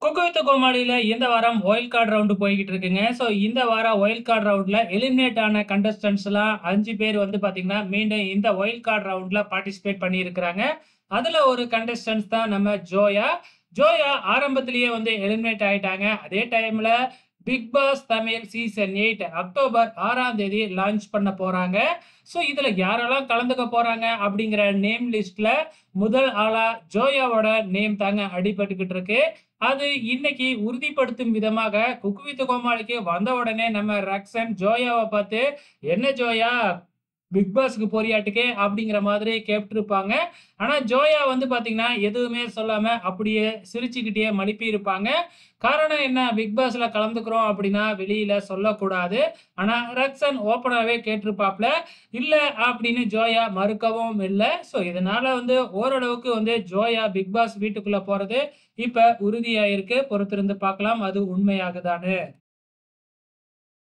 Cook with கோமாளியில இந்த வாரம் wild card round போய்கிட்டு இருக்குங்க. இந்த வாரம் வைல்ட் கார்ட் ரவுண்ட்ல எலிமினேட் ஆன கண்டஸ்டன்ட்ஸ்லாம் 5 பேர் வந்து பார்த்தீங்கன்னா, மீண்டும் இந்த வைல்ட் கார்ட் ரவுண்ட்ல பார்ட்டிசிபேட் பண்ணியிருக்கிறாங்க. அதுல ஒரு கண்டஸ்டன்ட்ஸ் தான் நம்ம ஜோயா. ஜோயா ஆரம்பத்திலேயே வந்து எலிமினேட் ஆயிட்டாங்க. அதே டைம்ல Bigg Boss Tamil season 8 October 6ஆம் தேதி லான்ச் பண்ண போறாங்க. இதுல யாரெல்லாம் கலந்துக்க போறாங்க அப்படிங்கிற நேம் லிஸ்ட்ல முதல் ஆளா ஜோயாவோட நேம் தாங்க அடிபட்டுக்கிட்டு இருக்கு. அது இன்னைக்கு உறுதிப்படுத்தும் விதமாக குக்கு வித் கோமாளிக்கு வந்த உடனே நம்ம ரக்ஷன் ஜோயாவ பார்த்து, "என்ன ஜோயா பிக் பாஸ்க்கு போறியாட்டுக்கே" அப்படிங்கிற மாதிரி கேப்ட்டுருப்பாங்க. ஆனா ஜோயா வந்து பார்த்தீங்கன்னா, எதுவுமே சொல்லாம அப்படியே சிரிச்சுக்கிட்டே மழுப்பியிருப்பாங்க. காரணம் என்ன? பிக் பாஸ்ல கலந்துக்கிறோம் அப்படின்னா வெளியில சொல்லக்கூடாது. ஆனா ரக்ஷன் ஓப்பனாவே கேட்டிருப்பாப்ல. இல்ல அப்படின்னு ஜோயா மறுக்கவும் இல்ல. இதனால வந்து ஓரளவுக்கு வந்து ஜோயா பிக் பாஸ் வீட்டுக்குள்ள போறது இப்ப உறுதியாயிருக்கு. பொறுத்திருந்து பார்க்கலாம் அது உண்மையாகுதான்னு.